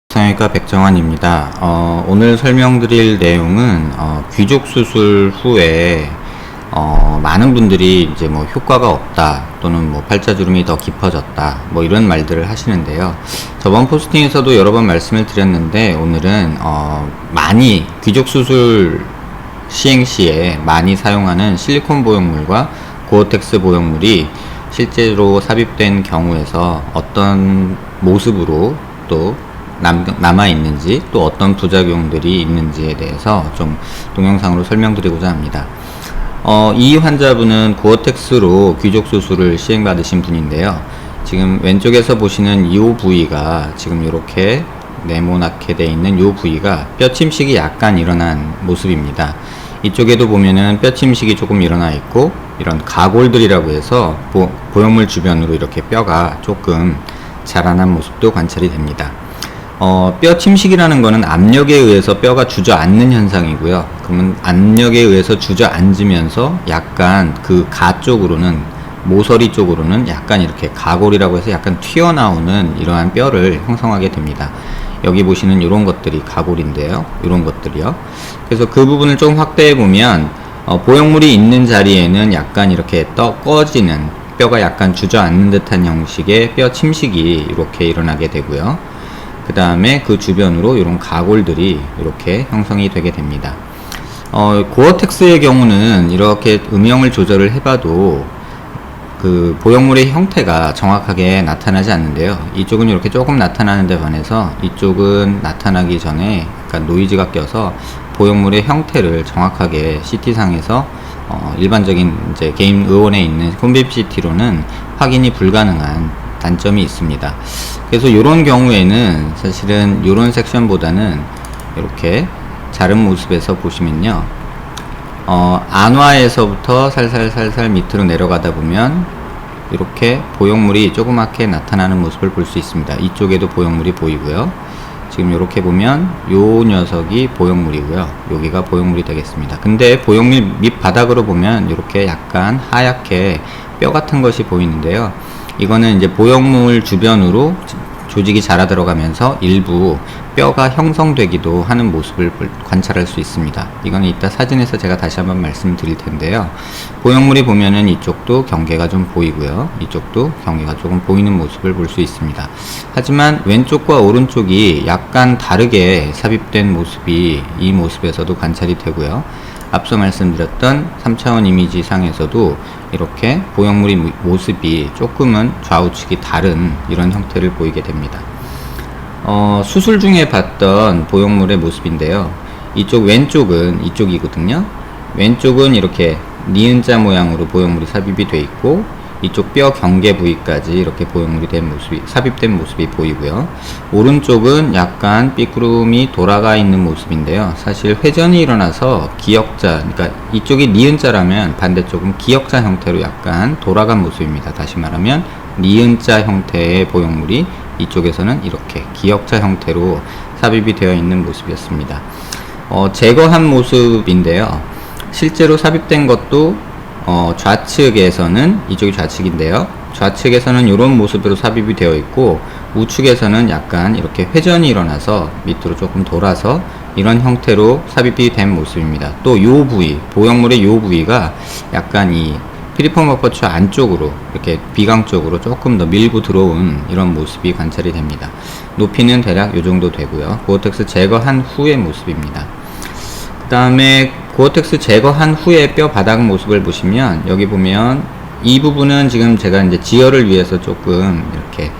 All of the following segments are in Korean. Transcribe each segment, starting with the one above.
성형외과 백정환입니다. 오늘 설명드릴 내용은 귀족 수술 후에 많은 분들이 이제 뭐 효과가 없다 또는 뭐 팔자주름이 더 깊어졌다 뭐 이런 말들을 하시는데요. 저번 포스팅에서도 여러 번 말씀을 드렸는데 오늘은 많이 귀족 수술 시행 시에 많이 사용하는 실리콘 보형물과 고어텍스 보형물이 실제로 삽입된 경우에서 어떤 모습으로 또 남아있는지 또 어떤 부작용들이 있는지에 대해서 좀 동영상으로 설명드리고자 합니다. 이 환자분은 고어텍스로 귀족 수술을 시행받으신 분인데요. 지금 왼쪽에서 보시는 이 부위가 지금 이렇게 네모나게 되어 있는 이 부위가 뼈 침식이 약간 일어난 모습입니다. 이쪽에도 보면은 뼈 침식이 조금 일어나 있고 이런 가골들이라고 해서 보형물 주변으로 이렇게 뼈가 조금 자라난 모습도 관찰이 됩니다. 뼈 침식이라는 거는 압력에 의해서 뼈가 주저앉는 현상이고요. 그러면 압력에 의해서 주저앉으면서 약간 그 가 쪽으로는 모서리 쪽으로는 약간 이렇게 가골이라고 해서 약간 튀어나오는 이러한 뼈를 형성하게 됩니다. 여기 보시는 이런 것들이 가골인데요. 이런 것들이요. 그래서 그 부분을 좀 확대해 보면 보형물이 있는 자리에는 약간 이렇게 꺼지는 뼈가 약간 주저앉는 듯한 형식의 뼈 침식이 이렇게 일어나게 되고요. 그 다음에 그 주변으로 이런 가골들이 이렇게 형성이 되게 됩니다. 고어텍스의 경우는 이렇게 음영을 조절을 해봐도 그 보형물의 형태가 정확하게 나타나지 않는데요. 이쪽은 이렇게 조금 나타나는 데 반해서 이쪽은 나타나기 전에 약간 노이즈가 껴서 보형물의 형태를 정확하게 CT상에서 일반적인 이제 개인 의원에 있는 홈빔 CT로는 확인이 불가능한 단점이 있습니다. 그래서 이런 경우에는 사실은 이런 섹션보다는 이렇게 자른 모습에서 보시면요, 안와에서부터 살살 밑으로 내려가다 보면 이렇게 보형물이 조그맣게 나타나는 모습을 볼 수 있습니다. 이쪽에도 보형물이 보이고요. 지금 이렇게 보면 요 녀석이 보형물이고요. 여기가 보형물이 되겠습니다. 근데 보형물 밑바닥으로 보면 이렇게 약간 하얗게 뼈 같은 것이 보이는데요. 이거는 이제 보형물 주변으로 조직이 자라 들어가면서 일부 뼈가 형성되기도 하는 모습을 관찰할 수 있습니다. 이거는 이따 사진에서 제가 다시 한번 말씀드릴 텐데요. 보형물이 보면은 이쪽도 경계가 좀 보이고요. 이쪽도 경계가 조금 보이는 모습을 볼 수 있습니다. 하지만 왼쪽과 오른쪽이 약간 다르게 삽입된 모습이 이 모습에서도 관찰이 되고요. 앞서 말씀드렸던 3차원 이미지 상에서도 이렇게 보형물의 모습이 조금은 좌우측이 다른 이런 형태를 보이게 됩니다. 수술 중에 봤던 보형물의 모습인데요. 이쪽 왼쪽은 이쪽이거든요. 왼쪽은 이렇게 니은자 모양으로 보형물이 삽입이 되어 있고 이쪽 뼈 경계 부위까지 이렇게 보형물이 된 모습이 삽입된 모습이 보이고요. 오른쪽은 약간 삐꾸름이 돌아가 있는 모습인데요. 사실 회전이 일어나서 기역자, 그러니까 이쪽이 니은자라면 반대쪽은 기역자 형태로 약간 돌아간 모습입니다. 다시 말하면 니은자 형태의 보형물이 이쪽에서는 이렇게 기역자 형태로 삽입이 되어 있는 모습이었습니다. 제거한 모습인데요. 실제로 삽입된 것도 좌측에서는, 이쪽이 좌측인데요. 좌측에서는 이런 모습으로 삽입이 되어 있고 우측에서는 약간 이렇게 회전이 일어나서 밑으로 조금 돌아서 이런 형태로 삽입이 된 모습입니다. 또 요 부위, 보형물의 요 부위가 약간 이 피리폼 어퍼처 안쪽으로 이렇게 비강 쪽으로 조금 더 밀고 들어온 이런 모습이 관찰이 됩니다. 높이는 대략 요 정도 되고요. 고어텍스 제거한 후의 모습입니다. 그 다음에 고어텍스 제거한 후에 뼈 바닥 모습을 보시면 여기 보면 이 부분은 지금 제가 이제 지혈을 위해서 조금 이렇게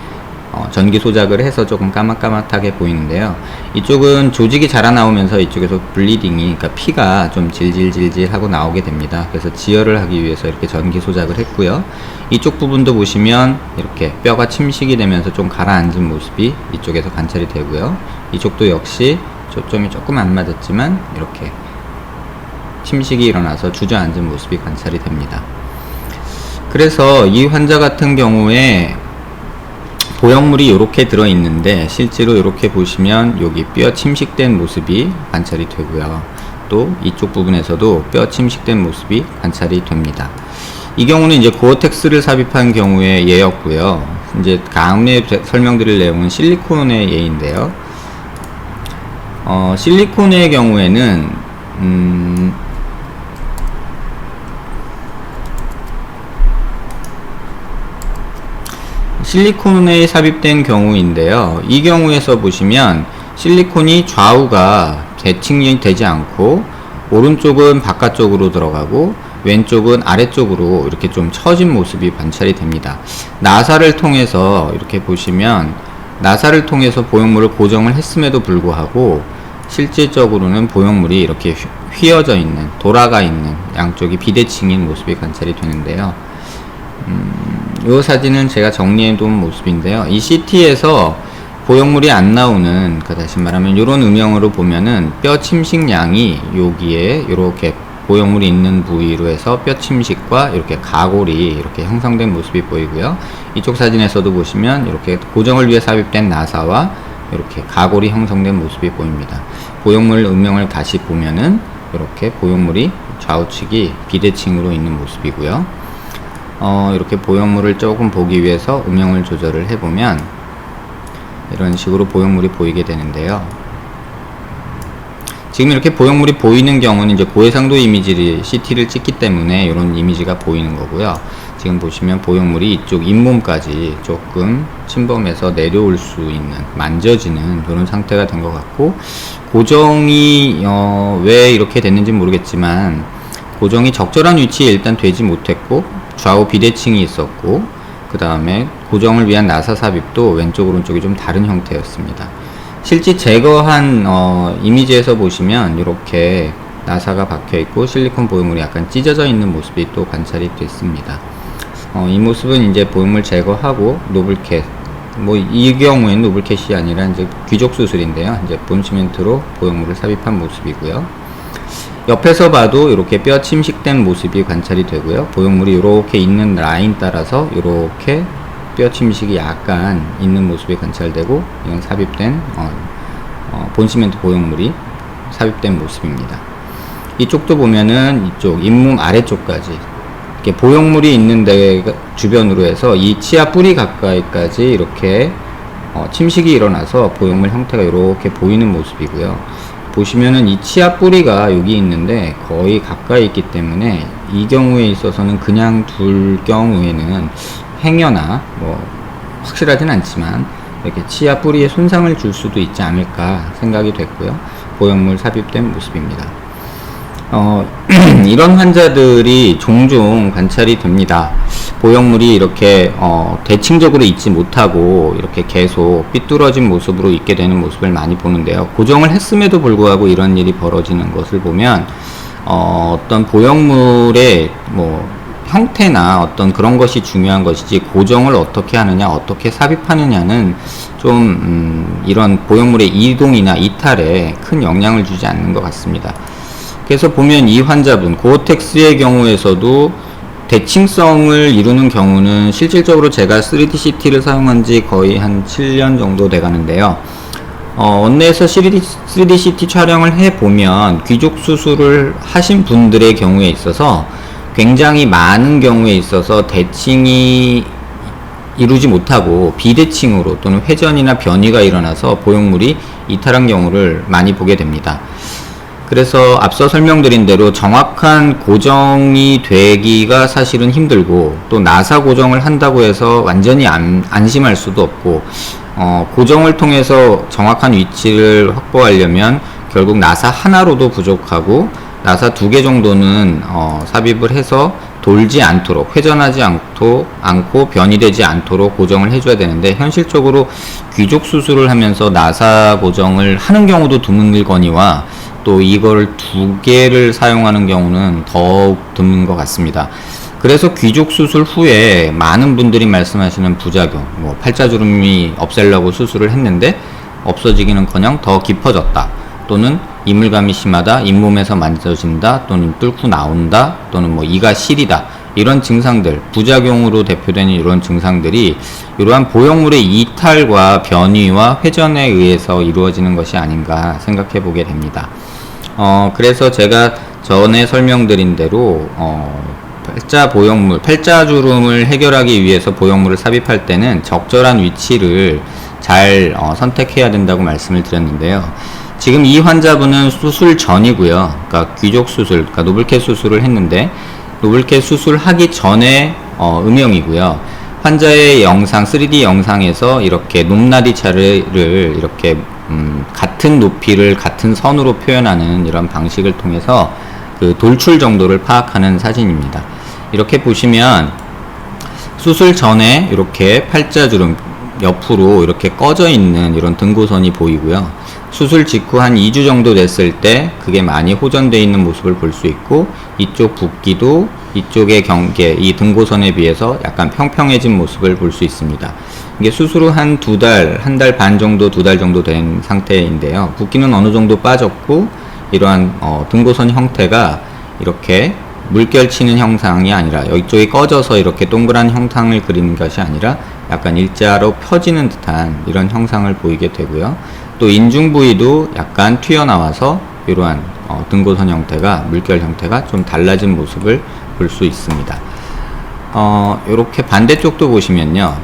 전기 소작을 해서 조금 까맣까맣하게 보이는데요. 이쪽은 조직이 자라나오면서 이쪽에서 블리딩이, 그러니까 피가 좀 질질질질 하고 나오게 됩니다. 그래서 지혈을 하기 위해서 이렇게 전기 소작을 했고요. 이쪽 부분도 보시면 이렇게 뼈가 침식이 되면서 좀 가라앉은 모습이 이쪽에서 관찰이 되고요. 이쪽도 역시 초점이 조금 안 맞았지만 이렇게 침식이 일어나서 주저앉은 모습이 관찰이 됩니다. 그래서 이 환자 같은 경우에 보형물이 이렇게 들어있는데 실제로 이렇게 보시면 여기 뼈 침식된 모습이 관찰이 되고요. 또 이쪽 부분에서도 뼈 침식된 모습이 관찰이 됩니다. 이 경우는 이제 고어텍스를 삽입한 경우의 예였고요. 이제 다음에 설명드릴 내용은 실리콘의 예인데요. 실리콘의 경우에는 실리콘에 삽입된 경우인데요. 이 경우에서 보시면 실리콘이 좌우가 대칭이 되지 않고 오른쪽은 바깥쪽으로 들어가고 왼쪽은 아래쪽으로 이렇게 좀 처진 모습이 관찰이 됩니다. 나사를 통해서 이렇게 보시면 나사를 통해서 보형물을 고정을 했음에도 불구하고 실질적으로는 보형물이 이렇게 휘어져 있는, 돌아가 있는, 양쪽이 비대칭인 모습이 관찰이 되는데요. 이 사진은 제가 정리해 둔 모습인데요. 이 CT에서 보형물이 안 나오는, 다시 말하면 이런 음영으로 보면은 뼈 침식량이 여기에 이렇게 보형물이 있는 부위로 해서 뼈 침식과 이렇게 가골이 이렇게 형성된 모습이 보이고요. 이쪽 사진에서도 보시면 이렇게 고정을 위해 삽입된 나사와 이렇게 가골이 형성된 모습이 보입니다. 보형물 음영을 다시 보면은 이렇게 보형물이 좌우측이 비대칭으로 있는 모습이고요. 이렇게 보형물을 조금 보기 위해서 음영을 조절을 해보면 이런 식으로 보형물이 보이게 되는데요. 지금 이렇게 보형물이 보이는 경우는 이제 고해상도 이미지를 CT를 찍기 때문에 이런 이미지가 보이는 거고요. 지금 보시면 보형물이 이쪽 잇몸까지 조금 침범해서 내려올 수 있는, 만져지는 그런 상태가 된 것 같고, 고정이 왜 이렇게 됐는지 모르겠지만 고정이 적절한 위치에 일단 되지 못했고 좌우 비대칭이 있었고, 그 다음에 고정을 위한 나사 삽입도 왼쪽 오른쪽이 좀 다른 형태였습니다. 실제 제거한 이미지에서 보시면 이렇게 나사가 박혀 있고 실리콘 보형물이 약간 찢어져 있는 모습이 또 관찰이 됐습니다. 이 모습은 이제 보형물 제거하고 노블캣, 이 경우에는 노블캣이 아니라 이제 귀족 수술인데요. 이제 본시멘트로 보형물을 삽입한 모습이고요. 옆에서 봐도 이렇게 뼈 침식된 모습이 관찰이 되고요. 보형물이 이렇게 있는 라인 따라서 이렇게 뼈 침식이 약간 있는 모습이 관찰되고, 이건 삽입된 본시멘트 보형물이 삽입된 모습입니다. 이쪽도 보면은 이쪽 잇몸 아래쪽까지 이렇게 보형물이 있는 데 주변으로 해서 이 치아 뿌리 가까이까지 이렇게 침식이 일어나서 보형물 형태가 이렇게 보이는 모습이고요. 보시면은 이 치아 뿌리가 여기 있는데 거의 가까이 있기 때문에 이 경우에 있어서는 그냥 둘 경우에는 행여나 확실하진 않지만 이렇게 치아 뿌리에 손상을 줄 수도 있지 않을까 생각이 됐고요. 보형물 삽입된 모습입니다. 이런 환자들이 종종 관찰이 됩니다. 보형물이 이렇게 대칭적으로 있지 못하고 이렇게 계속 삐뚤어진 모습으로 있게 되는 모습을 많이 보는데요. 고정을 했음에도 불구하고 이런 일이 벌어지는 것을 보면 어떤 보형물의 형태나 어떤 그런 것이 중요한 것이지, 고정을 어떻게 하느냐, 어떻게 삽입하느냐는 좀 이런 보형물의 이동이나 이탈에 큰 영향을 주지 않는 것 같습니다. 그래서 보면 이 환자분 고어텍스의 경우에서도 대칭성을 이루는 경우는 실질적으로 제가 3D CT를 사용한 지 거의 한 7년 정도 돼 가는데요. 원내에서 3D CT 촬영을 해보면 귀족 수술을 하신 분들의 경우에 있어서 굉장히 많은 경우에 있어서 대칭이 이루지 못하고 비대칭으로 또는 회전이나 변이가 일어나서 보형물이 이탈한 경우를 많이 보게 됩니다. 그래서 앞서 설명드린 대로 정확한 고정이 되기가 사실은 힘들고, 또 나사 고정을 한다고 해서 완전히 안심할 수도 없고, 고정을 통해서 정확한 위치를 확보하려면 결국 나사 하나로도 부족하고 나사 2개 정도는 삽입을 해서 돌지 않도록, 회전하지 않고 변이되지 않도록 고정을 해줘야 되는데, 현실적으로 귀족 수술을 하면서 나사 고정을 하는 경우도 드물거니와 또 이걸 2개를 사용하는 경우는 더욱 드문 것 같습니다. 그래서 귀족 수술 후에 많은 분들이 말씀하시는 부작용, 팔자주름이 없애려고 수술을 했는데 없어지기는커녕 더 깊어졌다, 또는 이물감이 심하다, 잇몸에서 만져진다, 또는 뚫고 나온다, 또는 이가 시리다, 이런 증상들, 부작용으로 대표되는 이런 증상들이 이러한 보형물의 이탈과 변이와 회전에 의해서 이루어지는 것이 아닌가 생각해 보게 됩니다. 그래서 제가 전에 설명드린 대로 팔자 보형물, 팔자주름을 해결하기 위해서 보형물을 삽입할 때는 적절한 위치를 잘 선택해야 된다고 말씀을 드렸는데요. 지금 이 환자분은 수술 전이고요. 그러니까 귀족 수술, 그러니까 노블캣 수술을 했는데 노블캣 수술하기 전에 음영이고요. 환자의 영상, 3D 영상에서 이렇게 높낮이차를 이렇게 같은 높이를 같은 선으로 표현하는 이런 방식을 통해서 그 돌출 정도를 파악하는 사진입니다. 이렇게 보시면 수술 전에 이렇게 팔자주름 옆으로 이렇게 꺼져 있는 이런 등고선이 보이고요. 수술 직후 한 2주 정도 됐을 때 그게 많이 호전되어 있는 모습을 볼 수 있고, 이쪽 붓기도 이쪽의 경계, 이 등고선에 비해서 약간 평평해진 모습을 볼 수 있습니다. 이게 수술 후 한 2달, 1달 반 정도, 2달 정도 된 상태인데요. 붓기는 어느 정도 빠졌고, 이러한 등고선 형태가 이렇게 물결 치는 형상이 아니라 이쪽이 꺼져서 이렇게 동그란 형상을 그리는 것이 아니라 약간 일자로 펴지는 듯한 이런 형상을 보이게 되고요. 또 인중 부위도 약간 튀어나와서 이러한 등고선 형태가, 물결 형태가 좀 달라진 모습을 볼 수 있습니다. 이렇게 반대쪽도 보시면요,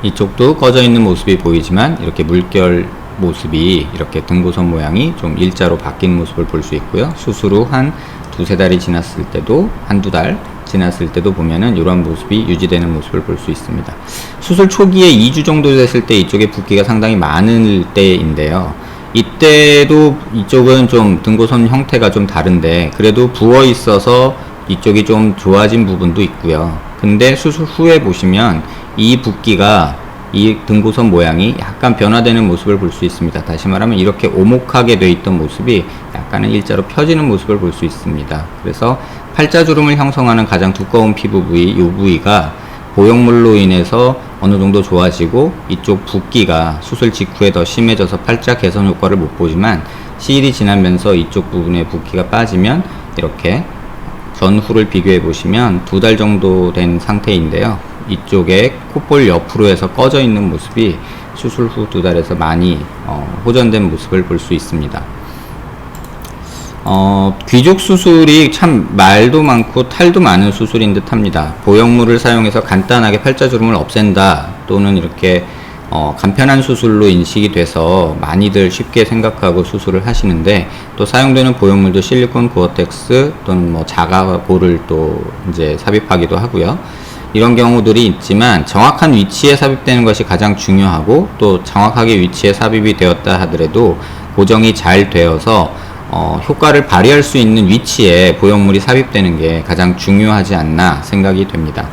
이쪽도 꺼져 있는 모습이 보이지만 이렇게 물결 모습이 이렇게 등고선 모양이 좀 일자로 바뀐 모습을 볼 수 있고요. 수술 후 한 2-3달이 지났을 때도, 한두 달 지났을 때도 보면은 이런 모습이 유지되는 모습을 볼 수 있습니다. 수술 초기에 2주 정도 됐을 때 이쪽에 붓기가 상당히 많을 때인데요. 이때도 이쪽은 좀 등고선 형태가 좀 다른데 그래도 부어 있어서 이쪽이 좀 좋아진 부분도 있고요. 근데 수술 후에 보시면 이 붓기가, 이 등고선 모양이 약간 변화되는 모습을 볼 수 있습니다. 다시 말하면 이렇게 오목하게 되어 있던 모습이 약간은 일자로 펴지는 모습을 볼 수 있습니다. 그래서 팔자주름을 형성하는 가장 두꺼운 피부 부위, 이 부위가 보형물로 인해서 어느 정도 좋아지고, 이쪽 붓기가 수술 직후에 더 심해져서 팔자 개선 효과를 못 보지만 시일이 지나면서 이쪽 부분의 붓기가 빠지면 이렇게 전후를 비교해 보시면 2달 정도 된 상태인데요. 이쪽에 콧볼 옆으로 해서 꺼져 있는 모습이 수술 후 2달에서 많이 호전된 모습을 볼 수 있습니다. 귀족 수술이 참 말도 많고 탈도 많은 수술인 듯 합니다. 보형물을 사용해서 간단하게 팔자주름을 없앤다, 또는 이렇게 간편한 수술로 인식이 돼서 많이들 쉽게 생각하고 수술을 하시는데, 또 사용되는 보형물도 실리콘 고어텍스 또는 뭐 자가볼을 또 이제 삽입하기도 하고요. 이런 경우들이 있지만 정확한 위치에 삽입되는 것이 가장 중요하고, 또 정확하게 위치에 삽입이 되었다 하더라도 고정이 잘 되어서 효과를 발휘할 수 있는 위치에 보형물이 삽입되는 게 가장 중요하지 않나 생각이 됩니다.